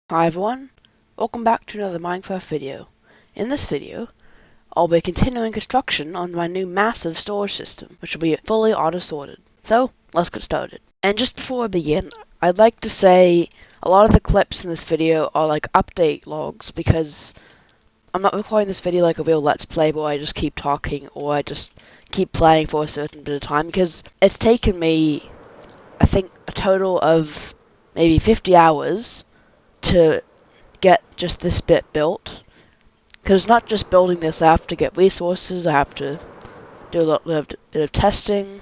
Hi everyone, welcome back to another Minecraft video. In this video, I'll be continuing construction on my new massive storage system, which will be fully auto-sorted. So, let's get started. And just before I begin, I'd like to say a lot of the clips in this video are like update logs because I'm not recording this video like a real Let's Play where I just keep talking or I just keep playing for a certain bit of time, because it's taken me, I think, a total of maybe 50 hours to get just this bit built. Because it's not just building this, I have to get resources, I have to do a bit of testing,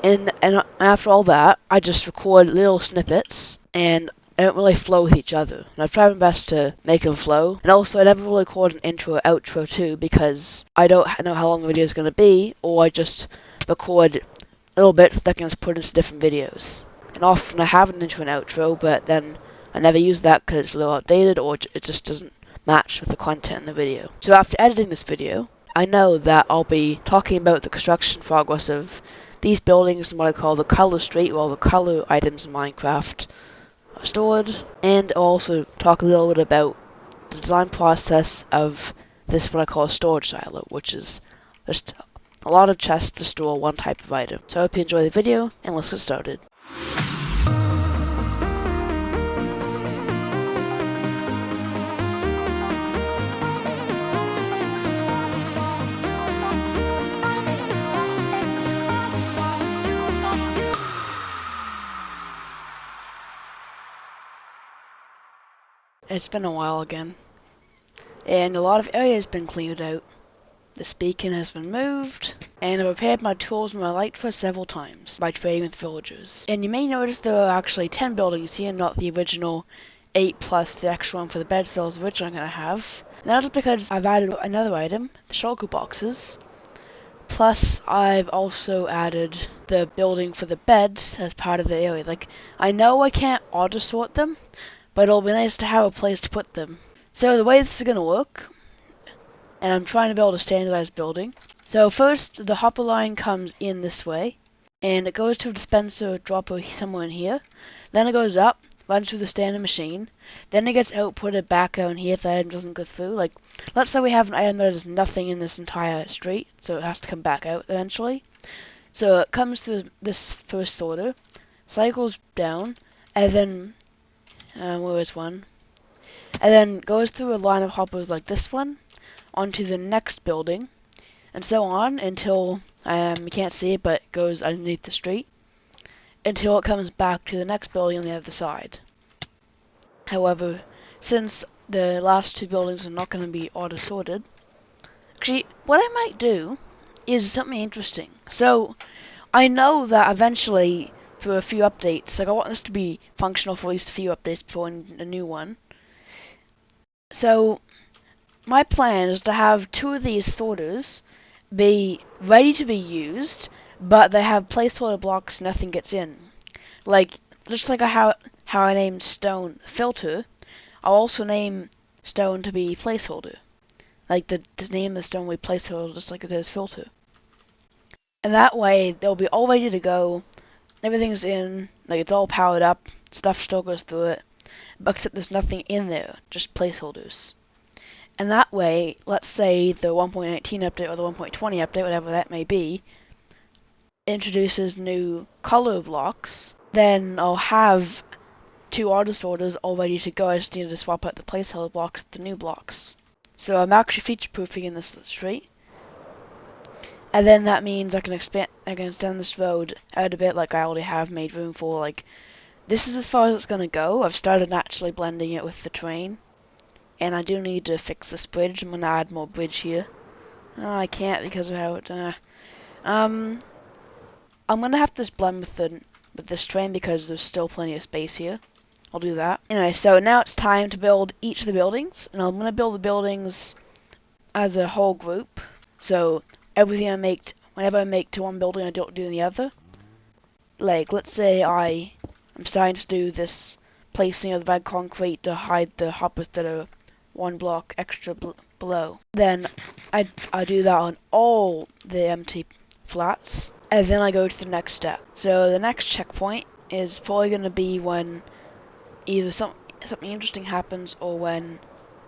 and after all that, I just record little snippets, and they don't really flow with each other. And I've tried my best to make them flow, and also I never really record an intro or outro too, because I don't know how long the video is going to be, or I just record little bits that I can just put into different videos. And often I have an intro and outro, but then I never use that because it's a little outdated or it just doesn't match with the content in the video. So after editing this video, I know that I'll be talking about the construction progress of these buildings and what I call the color street, where all the color items in Minecraft are stored, and I'll also talk a little bit about the design process of this, what I call a storage silo, which is just a lot of chests to store one type of item. So I hope you enjoy the video, and let's get started. It's been a while again, and a lot of areas have been cleared out. This beacon has been moved, and I've repaired my tools and my light for several times by trading with villagers. And you may notice there are actually 10 buildings here, not the original 8 plus the extra one for the beds that I was originally going to have. And that is because I've added another item, the shulker boxes, plus I've also added the building for the beds as part of the area. Like, I know I can't auto-sort them, but it'll be nice to have a place to put them. So the way this is going to work, and I'm trying to build a standardized building. So first, the hopper line comes in this way, and it goes to a dispenser dropper somewhere in here. Then it goes up, runs through the standard machine. Then it gets outputted back out here if the item doesn't go through. Like, let's say we have an item that has nothing in this entire street, so it has to come back out eventually. So it comes to this first sorter, cycles down, and then where is one? And then goes through a line of hoppers like this one, onto the next building, and so on until, you can't see it, but it goes underneath the street, until it comes back to the next building on the other side. However, since the last two buildings are not going to be auto-sorted, actually, what I might do is something interesting. So, I know that eventually, through a few updates, like I want this to be functional for at least a few updates before a new one. So, my plan is to have two of these sorters be ready to be used, but they have placeholder blocks, nothing gets in. Like, just like how I named stone filter, I'll also name stone to be placeholder. Like the name of the stone will be placeholder just like it is filter. And that way, they'll be all ready to go, everything's in, like it's all powered up, stuff still goes through it, but except there's nothing in there, just placeholders. And that way, let's say the 1.19 update or the 1.20 update, whatever that may be, introduces new color blocks, then I'll have two auto sorters all ready to go. I just need to swap out the placeholder blocks with the new blocks. So I'm actually feature-proofing in this street. And then that means I can extend this road out a bit, like I already have made room for. Like, this is as far as it's going to go. I've started naturally blending it with the terrain. And I do need to fix this bridge. I'm going to add more bridge here. Oh, I can't because of how it... I'm going to have to blend with this train because there's still plenty of space here. I'll do that. Anyway, so now it's time to build each of the buildings. And I'm going to build the buildings as a whole group. So everything whenever I make to one building, I don't do the other. Like, let's say I'm starting to do this placing of the red concrete to hide the hoppers that are one block extra below. Then I do that on all the empty flats, and then I go to the next step. So the next checkpoint is probably going to be when something interesting happens or when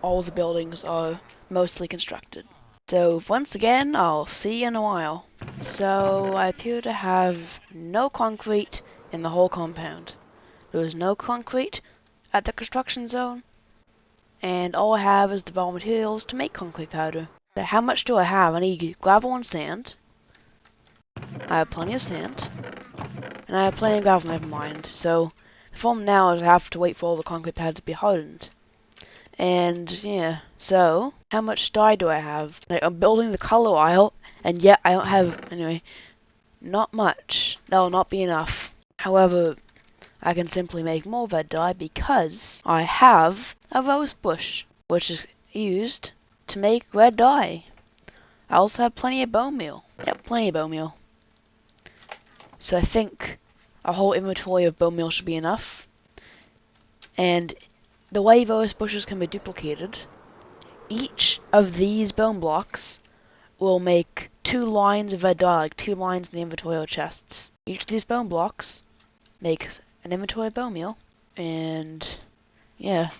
all the buildings are mostly constructed. So once again, I'll see you in a while. So I appear to have no concrete in the whole compound. There is no concrete at the construction zone, and all I have is the raw materials to make concrete powder. So how much do I have? I need gravel and sand. I have plenty of sand. And I have plenty of gravel, never mind. So the problem now is I have to wait for all the concrete powder to be hardened. And yeah, so how much dye do I have? Like, I'm building the color aisle, and yet I don't have, anyway, not much. That'll not be enough. However, I can simply make more red dye because I have a rose bush, which is used to make red dye. I also have plenty of bone meal. Yep, plenty of bone meal. So I think a whole inventory of bone meal should be enough. And the way rose bushes can be duplicated, each of these bone blocks will make 2 lines of red dye, like 2 lines in the inventory or chests. Each of these bone blocks makes an inventory of bone meal, and yeah.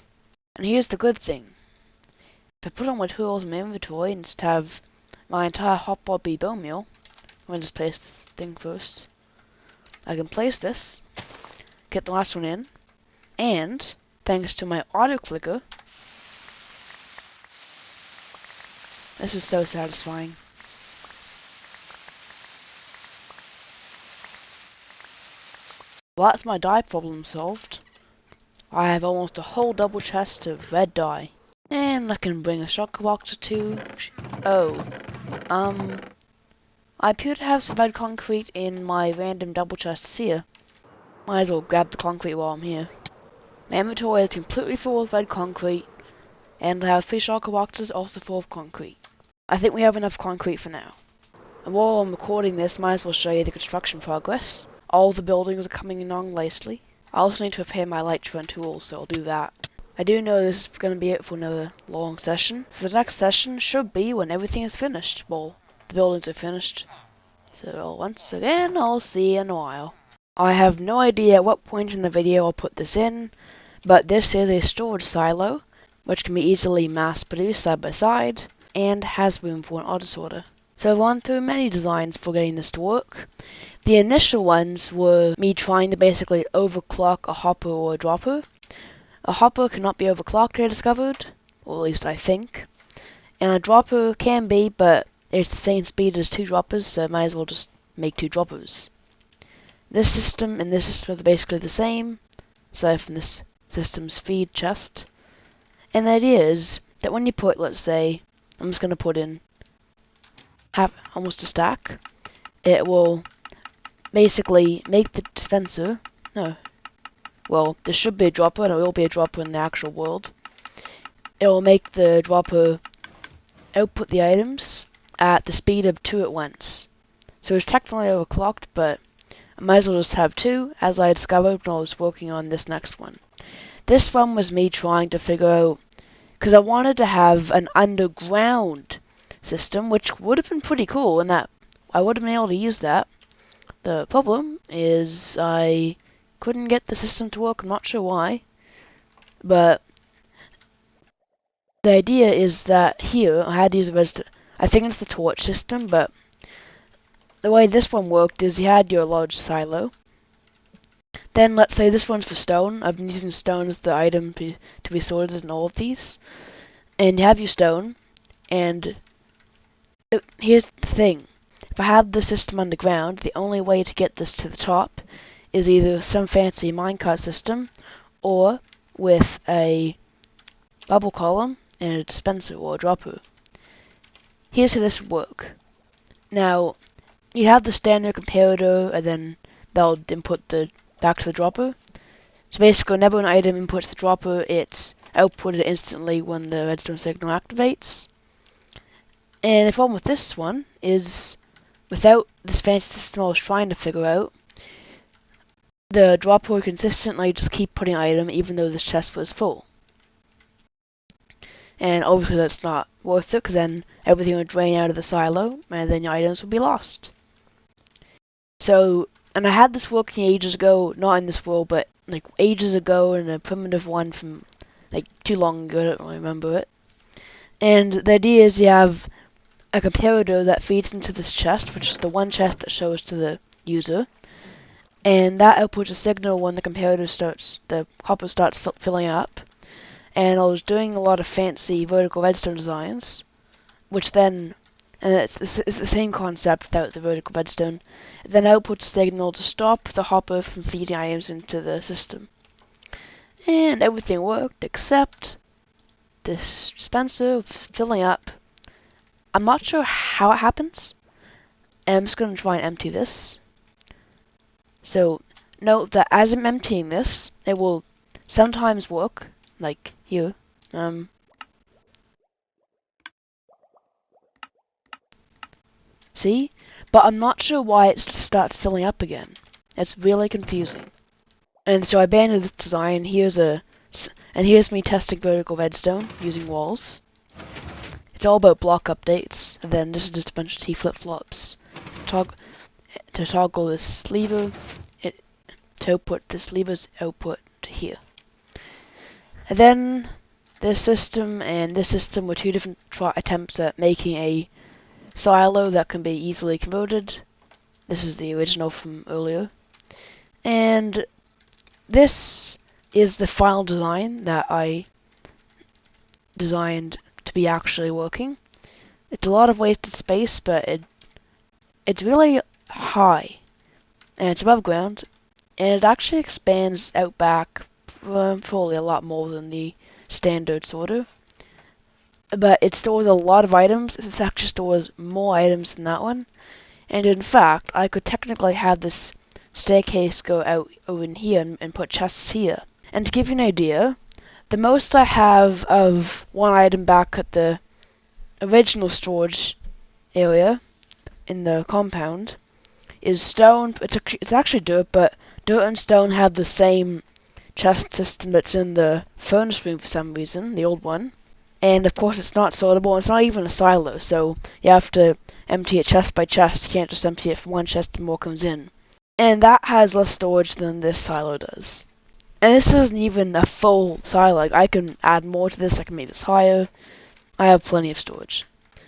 And here's the good thing. If I put on my tools in my inventory and just have my entire hotbar be bone meal, I'm going to just place this thing first. I can place this, get the last one in, and thanks to my auto clicker, this is so satisfying. Well, that's my dye problem solved. I have almost a whole double chest of red dye. And I can bring a shock box or 2. Oh, I appear to have some red concrete in my random double chests here. Might as well grab the concrete while I'm here. My inventory is completely full of red concrete, and I have 3 shock boxes also full of concrete. I think we have enough concrete for now. And while I'm recording this, might as well show you the construction progress. All the buildings are coming along nicely. I also need to repair my Elytra and tools, so I'll do that. I do know this is going to be it for another long session, so the next session should be when everything is finished. Well, the buildings are finished. So once again, I'll see you in a while. I have no idea at what point in the video I'll put this in, but this is a storage silo, which can be easily mass-produced side by side, and has room for an auto sorter. So I've gone through many designs for getting this to work. The initial ones were me trying to basically overclock a hopper or a dropper. A hopper cannot be overclocked, I discovered, or at least I think. And a dropper can be, but it's the same speed as 2 droppers, so I might as well just make 2 droppers. This system and this system are basically the same, aside from this system's feed chest. And the idea is that when you put, let's say, I'm just going to put in almost a stack, it will basically make the dispenser, well, there should be a dropper, and it will be a dropper in the actual world. It will make the dropper output the items at the speed of 2 at once. So it's technically overclocked, but I might as well just have 2, as I discovered when I was working on this next one. This one was me trying to figure out, because I wanted to have an underground system, which would have been pretty cool, and that I would have been able to use that. The problem is I couldn't get the system to work. I'm not sure why, but the idea is that here I had to use I think it's the torch system, but the way this one worked is you had your large silo. Then let's say this one's for stone. I've been using stone as the item to be sorted in all of these. And you have your stone, and here's the thing. If I have the system underground, the only way to get this to the top is either some fancy minecart system, or with a bubble column and a dispenser or a dropper. Here's how this would work. Now, you have the standard comparator, and then they'll input back to the dropper. So basically, whenever an item inputs the dropper, it's outputted instantly when the redstone signal activates. And the problem with this one is, without this fancy system I was trying to figure out, the dropper would consistently just keep putting item even though this chest was full. And obviously that's not worth it, because then everything would drain out of the silo, and then your items would be lost. So And I had this working ages ago, not in this world, but like ages ago in a primitive one from like too long ago, I don't really remember it. And the idea is you have a comparator that feeds into this chest, which is the one chest that shows to the user. And that outputs a signal when the comparator starts, the hopper starts filling up. And I was doing a lot of fancy vertical redstone designs, which then, and it's the same concept without the vertical redstone, it then outputs a signal to stop the hopper from feeding items into the system. And everything worked except this dispenser filling up. I'm not sure how it happens, and I'm just going to try and empty this. So note that as I'm emptying this, it will sometimes work, like here. See? But I'm not sure why it starts filling up again. It's really confusing. And so I abandoned this design. Here's me testing vertical redstone using walls. It's all about block updates, and then this is just a bunch of T flip-flops. To toggle this lever, to output this lever's output to here. And then this system and this system were two different attempts at making a silo that can be easily converted. This is the original from earlier. And this is the final design that I designed to be actually working. It's a lot of wasted space, but it's really high, and it's above ground, and it actually expands out back probably a lot more than the standard sorter. But it stores a lot of items. It actually stores more items than that one. And in fact, I could technically have this staircase go out over in here and put chests here. And to give you an idea, the most I have of one item back at the original storage area in the compound is stone. It's actually dirt, but dirt and stone have the same chest system that's in the furnace room for some reason, the old one. And of course it's not sortable, it's not even a silo, so you have to empty it chest by chest. You can't just empty it from one chest and more comes in. And that has less storage than this silo does. And this isn't even a full silo. Like, I can add more to this, I can make this higher. I have plenty of storage.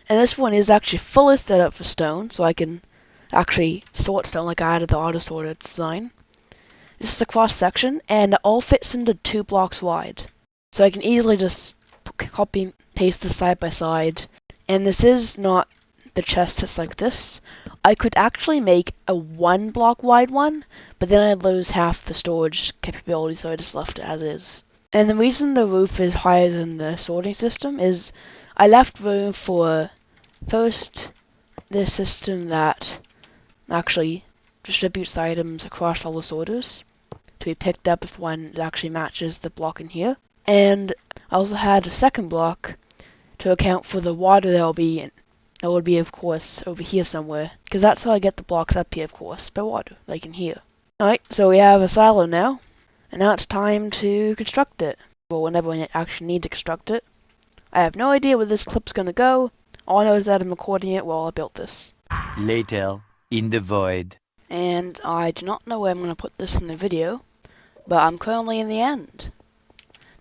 And this one is actually fully set up for stone, so I can actually sort stone like I added the auto sorter design. This is a cross section, and it all fits into 2 blocks wide. So I can easily just copy and paste this side by side. And this is not the chest that's like this. I could actually make a 1 block wide one, but then I'd lose half the storage capability, so I just left it as is. And the reason the roof is higher than the sorting system is I left room for first this system that actually distributes the items across all the sorters to be picked up if one actually matches the block in here. And I also had a second block to account for the water that would be, of course, over here somewhere, because that's how I get the blocks up here, of course, by water, like in here. Alright, so we have a silo now, and now it's time to construct it. Well, whenever I actually need to construct it. I have no idea where this clip's gonna go. All I know is that I'm recording it while I built this. Later, in the void. And I do not know where I'm gonna put this in the video, but I'm currently in the end.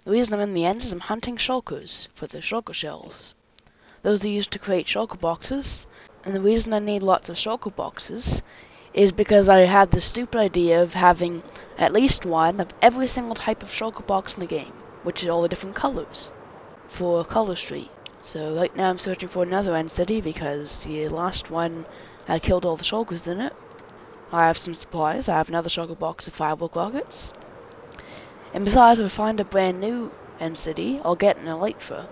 The reason I'm in the end is I'm hunting shulkers for the shulker shells. Those are used to create shulker boxes, and the reason I need lots of shulker boxes is because I had the stupid idea of having at least one of every single type of shulker box in the game, which is all the different colors, for Color Street. So right now I'm searching for another end city because the last one had killed all the shulkers in it. I have some supplies. I have another shulker box of firework rockets. And besides, if I find a brand new end city, I'll get an elytra.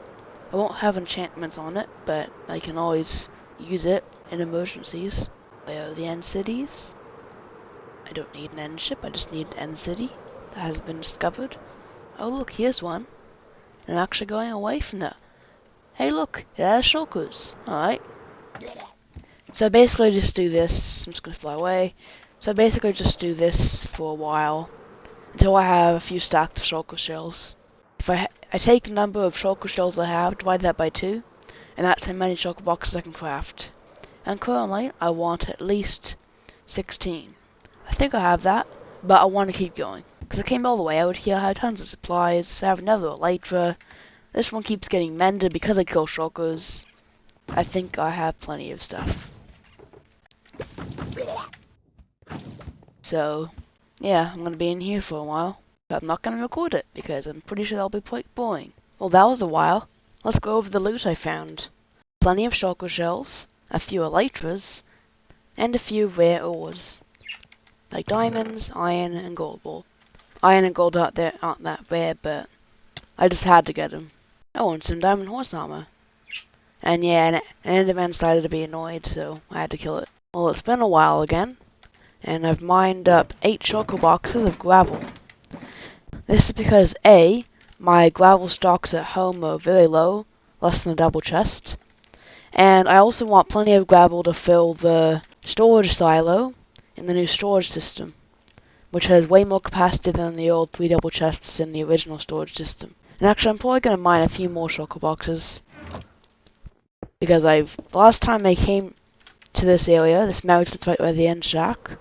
I won't have enchantments on it, but I can always use it in emergencies. Where are the end cities? I don't need an end ship, I just need an end city that has been discovered. Oh look, here's one. I'm actually going away from that. Hey look, it has shulkers. Alright. So basically just do this. I'm just gonna fly away. So basically just do this for a while until I have a few stacked shulker shells. If I take the number of shulker shells I have, divide that by 2, and that's how many shulker boxes I can craft. And currently I want at least 16. I think I have that, but I want to keep going. Because I came all the way out here, I had tons of supplies, I have another elytra. This one keeps getting mended because I kill shulkers. I think I have plenty of stuff. So, yeah, I'm going to be in here for a while. But I'm not going to record it, because I'm pretty sure that'll be quite boring. Well, that was a while. Let's go over the loot I found. Plenty of shulker shells, a few elytras, and a few rare ores. Like diamonds, iron, and gold. Well, iron and gold aren't that rare, but I just had to get them. Oh, and some diamond horse armor. And yeah, an enderman started to be annoyed, so I had to kill it. Well, it's been a while again, and I've mined up 8 shulker boxes of gravel. This is because A, my gravel stocks at home are very low, less than a double chest, and I also want plenty of gravel to fill the storage silo in the new storage system, which has way more capacity than the old 3 double chests in the original storage system. And actually, I'm probably going to mine a few more shulker boxes, because last time I came to this area, this mountain that's right by the end shack,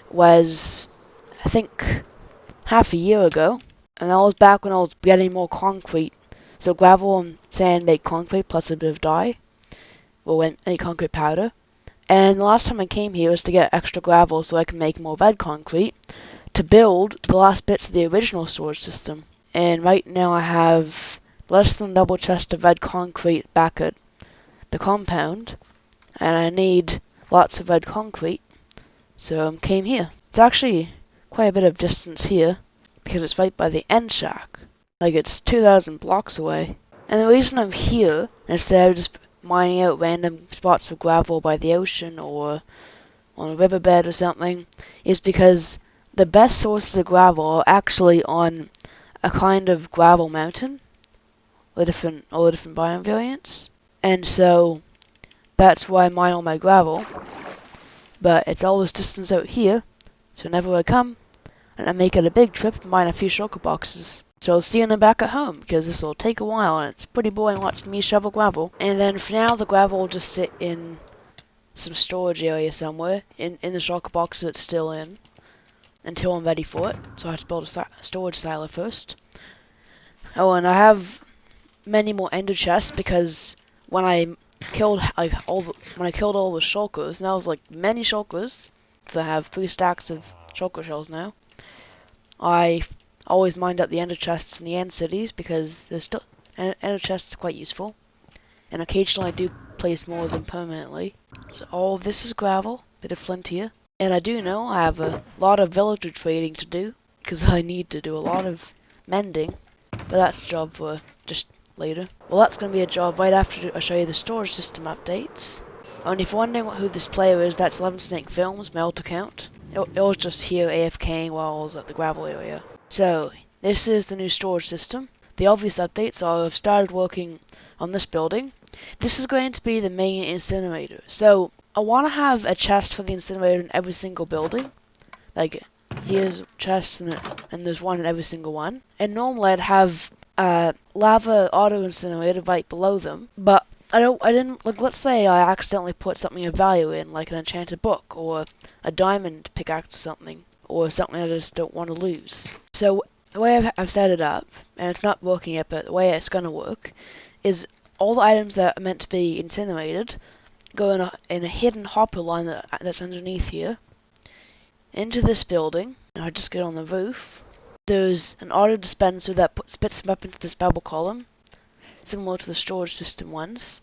was, I think, half a year ago, and that was back when I was getting more concrete. So gravel and sand make concrete plus a bit of dye, or make concrete powder. And the last time I came here was to get extra gravel so I can make more red concrete to build the last bits of the original storage system. And right now I have less than double chest of red concrete back at the compound, and I need lots of red concrete, so I came here. It's actually quite a bit of distance here, because it's right by the end shack. Like, it's 2,000 blocks away. And the reason I'm here, instead of just mining out random spots for gravel by the ocean or on a riverbed or something, is because the best sources of gravel are actually on a kind of gravel mountain, all the different biome variants. And so that's why I mine all my gravel. But it's all this distance out here, so whenever I come, and I make it a big trip, mine a few shulker boxes. So I'll see you in the back at home, because this will take a while, and it's pretty boring watching me shovel gravel. And then for now, the gravel will just sit in some storage area somewhere, in the shulker box that it's still in, until I'm ready for it. So I have to build a storage silo first. Oh, and I have many more ender chests, because when I killed all the shulkers, and that was like many shulkers, because I have 3 stacks of shulker shells now. I always mined up the ender chests in the end cities, because there's still ender chests are quite useful, and occasionally I do place more of them permanently. So all of this is gravel, bit of flint here, and I do know I have a lot of villager trading to do, because I need to do a lot of mending, but that's a job for just later. Well, that's going to be a job right after I show you the storage system updates. And if you're wondering who this player is, that's 11 Snake Films, my alt account. It was just here AFKing while I was at the gravel area. So, this is the new storage system. The obvious updates are I've started working on this building. This is going to be the main incinerator. So, I want to have a chest for the incinerator in every single building. Like, here's chests and there's one in every single one. And normally I'd have lava auto incinerator right below them, but I didn't, like, let's say I accidentally put something of value in, like an enchanted book, or a diamond pickaxe or something I just don't want to lose. So, the way I've set it up, and it's not working yet, but the way it's gonna work, is all the items that are meant to be incinerated go in a hidden hopper line that's underneath here, into this building, and I just get on the roof. There's an auto dispenser that spits them up into this bubble column, similar to the storage system ones.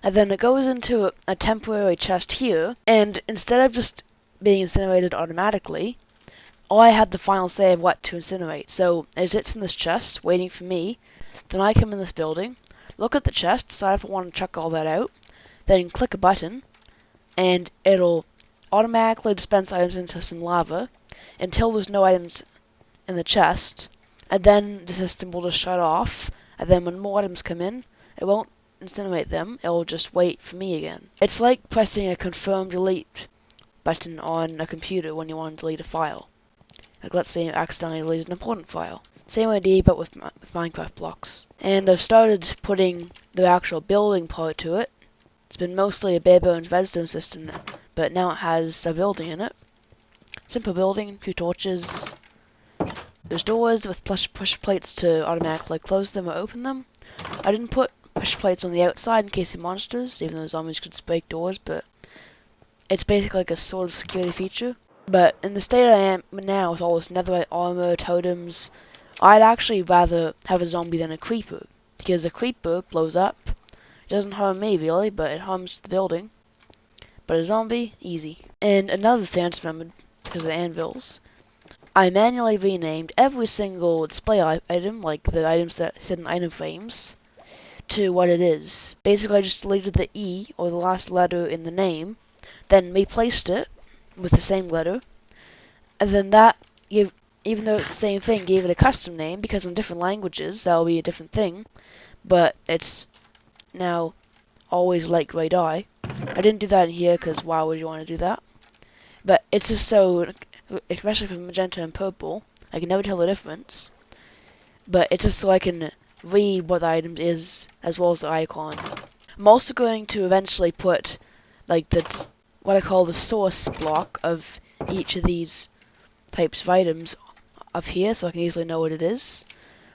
And then it goes into a temporary chest here, and instead of just being incinerated automatically, I had the final say of what to incinerate. So it sits in this chest, waiting for me. Then I come in this building, look at the chest, decide if I want to chuck all that out, then click a button, and it'll automatically dispense items into some lava until there's no items in the chest, and then the system will just shut off, and then when more items come in, it won't incinerate them, it will just wait for me again. It's like pressing a confirm delete button on a computer when you want to delete a file. Like, let's say you accidentally deleted an important file. Same idea, but with Minecraft blocks. And I've started putting the actual building part to it. It's been mostly a bare bones redstone system, but now it has a building in it. simple building, a few torches. There's doors with pressure plates to automatically close them or open them. I didn't put pressure plates on the outside in case of monsters, even though zombies could break doors, but it's basically like a sort of security feature. But in the state I am now with all this netherite armor, totems, I'd actually rather have a zombie than a creeper, because a creeper blows up. It doesn't harm me really, but it harms the building. But a zombie, easy. And another thing I just remembered, because of the anvils, I manually renamed every single display item, like the items that sit in item frames, to what it is. Basically, I just deleted the E, or the last letter in the name, then replaced it with the same letter, and then that gave, even though it's the same thing, gave it a custom name, because in different languages that'll be a different thing, but it's now always light gray dye. I didn't do that in here, because why would you want to do that? But it's just so, especially for magenta and purple, I can never tell the difference, but it's just so I can read what the item is, as well as the icon. I'm also going to eventually put, like, what I call the source block of each of these types of items up here, so I can easily know what it is.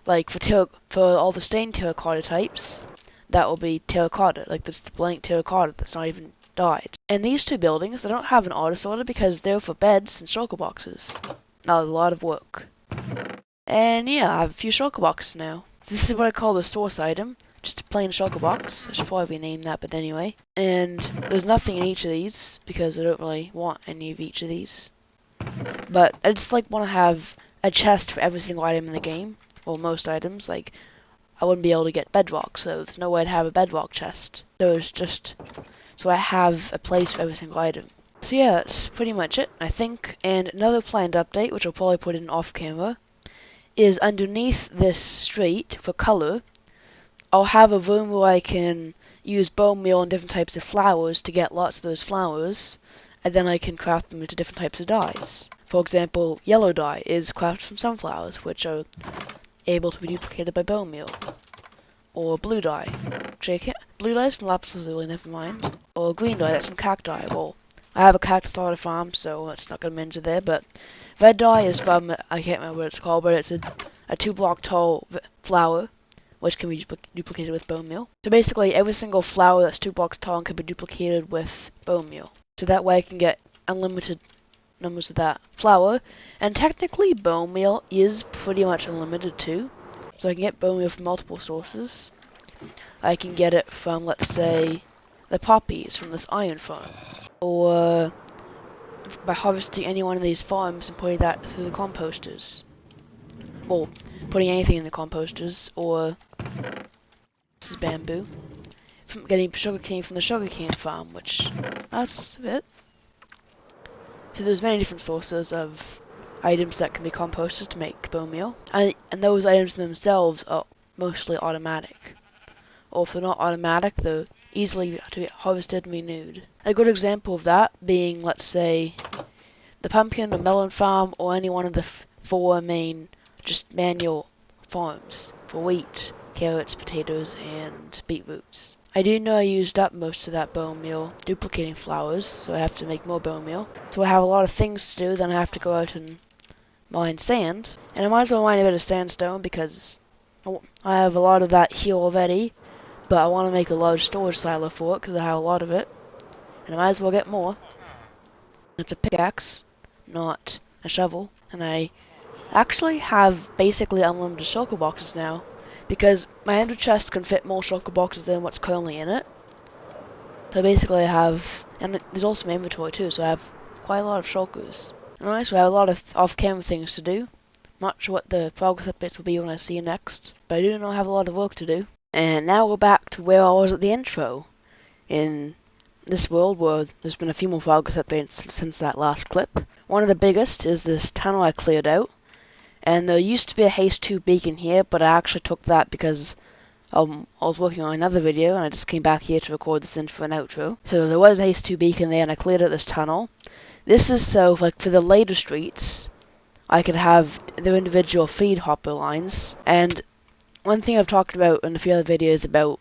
Like, for all the stained terracotta types, that will be terracotta, like this blank terracotta that's not even dyed. And these two buildings, they don't have an auto sorter because they're for beds and shulker boxes. Now, a lot of work. And yeah, I have a few shulker boxes now. So this is what I call the source item. Just a plain shulker box. I should probably rename that, but anyway. And there's nothing in each of these because I don't really want any of each of these. But I just like want to have a chest for every single item in the game, or most items. Like, I wouldn't be able to get bedrock, so there's no way to have a bedrock chest. So it's just so I have a place for every single item. So yeah, that's pretty much it, I think. And another planned update, which I'll probably put in off camera, is underneath this street for color, I'll have a room where I can use bone meal and different types of flowers to get lots of those flowers, and then I can craft them into different types of dyes. For example, yellow dye is crafted from sunflowers, which are able to be duplicated by bone meal. Or blue dye. Blue dye is from lapis lazuli, never mind. Or green dye, that's from cacti. Well, I have a cactus starter farm, so it's not going to mention there, but red dye is from, I can't remember what it's called, but it's a 2-block tall flower, which can be duplicated with bone meal. So basically, every single flower that's 2 blocks tall can be duplicated with bone meal. So that way I can get unlimited numbers of that flower. And technically, bone meal is pretty much unlimited too. So I can get bone meal from multiple sources. I can get it from, let's say, the poppies from this iron farm. Or by harvesting any one of these farms and putting that through the composters. Well, putting anything in the composters, or this is bamboo. From getting sugarcane from the sugarcane farm, which that's it. So there's many different sources of items that can be composted to make bone meal, and those items themselves are mostly automatic. Or if they're not automatic, they're easily to be harvested and renewed. A good example of that being, let's say, the pumpkin or melon farm, or any one of the 4 main just manual farms for wheat, carrots, potatoes, and beetroots. I do know I used up most of that bone meal duplicating flowers, so I have to make more bone meal. So I have a lot of things to do, then I have to go out and mine sand. And I might as well mine a bit of sandstone because I have a lot of that here already, but I want to make a large storage silo for it because I have a lot of it. And I might as well get more. It's a pickaxe, not a shovel, and I actually have basically unlimited shulker boxes now, because my ender chest can fit more shulker boxes than what's currently in it. So basically I have, and there's also my inventory too, so I have quite a lot of shulkers. Alright, so I have a lot of off-camera things to do. Not sure what the progress updates will be when I see you next, but I do know I have a lot of work to do. And now we're back to where I was at the intro. In this world where there's been a few more progress updates since that last clip. One of the biggest is this tunnel I cleared out. And there used to be a Haste 2 beacon here, but I actually took that because I was working on another video, and I just came back here to record this intro and outro. So there was a Haste 2 beacon there, and I cleared out this tunnel. This is so, like, for the later streets, I could have their individual feed hopper lines. And one thing I've talked about in a few other videos about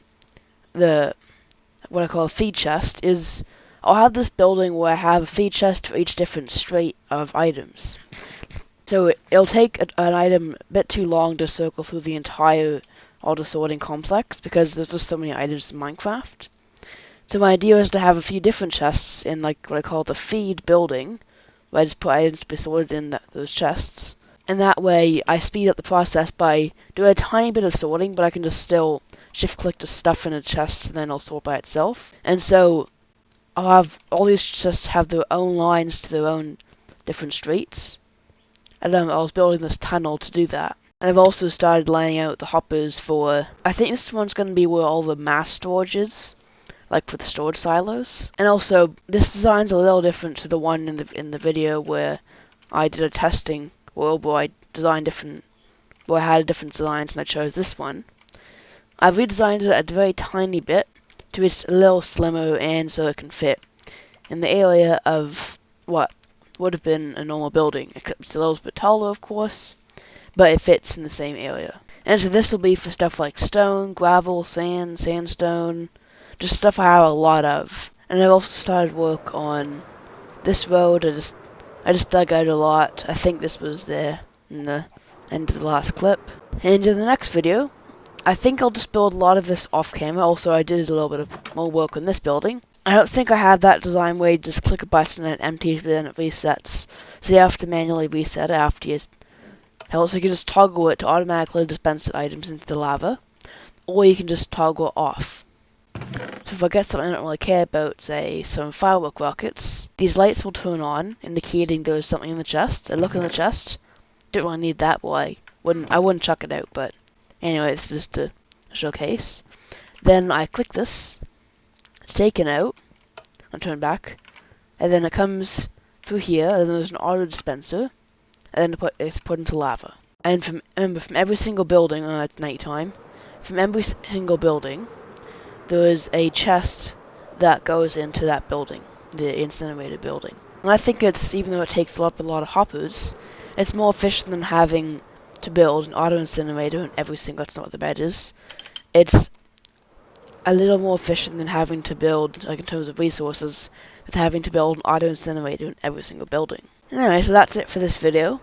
the what I call a feed chest is I'll have this building where I have a feed chest for each different street of items. So it'll take an item a bit too long to circle through the entire auto sorting complex because there's just so many items in Minecraft. So my idea is to have a few different chests in like what I call the feed building, where I just put items to be sorted in those chests. And that way I speed up the process by doing a tiny bit of sorting, but I can just still shift click to stuff in a chest and then it'll sort by itself. And so I'll have all these chests have their own lines to their own different streets. And I was building this tunnel to do that. And I've also started laying out the hoppers for, I think this one's going to be where all the mass storage is, like for the storage silos. And also, this design's a little different to the one in the video where I did a testing world where I designed different, where I had different designs and I chose this one. I've redesigned it a very tiny bit to be a little slimmer and so it can fit in the area of what would have been a normal building, except it's a little bit taller, of course, but it fits in the same area. And so this will be for stuff like stone, gravel, sand, sandstone, just stuff I have a lot of. And I've also started work on this road. I just dug out a lot. I think this was there in the end of the last clip. And in the next video, I think I'll just build a lot of this off camera. Also, I did a little bit of more work on this building. I don't think I have that design where you just click a button and it empties, but then it resets. So you have to manually reset it after you so you can just toggle it to automatically dispense items into the lava, or you can just toggle it off. So if I get something I don't really care about, say some firework rockets, these lights will turn on, indicating there's something in the chest. I look in the chest, don't really need that, well I wouldn't chuck it out, but anyway, it's just a showcase. Then I click this, it's taken out, and turn back, and then it comes through here, and then there's an auto dispenser, and then it's put into lava. And from every single building at night time, from every single building, there is a chest that goes into that building, the incinerated building. And I think it's, even though it takes up a lot of hoppers, it's more efficient than having to build an auto incinerator in every single, that's not what the bed is. It's a little more efficient than having to build, like in terms of resources, than having to build an auto incinerator in every single building. Anyway, so that's it for this video.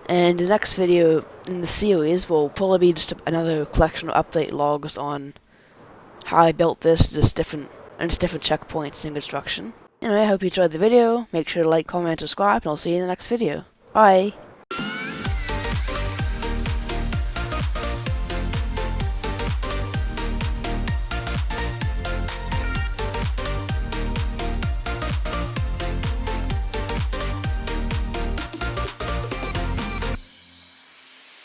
And the next video in the series will probably be just another collection of update logs on how I built this, just different checkpoints in construction. Anyway, I hope you enjoyed the video. Make sure to like, comment, subscribe, and I'll see you in the next video. Bye!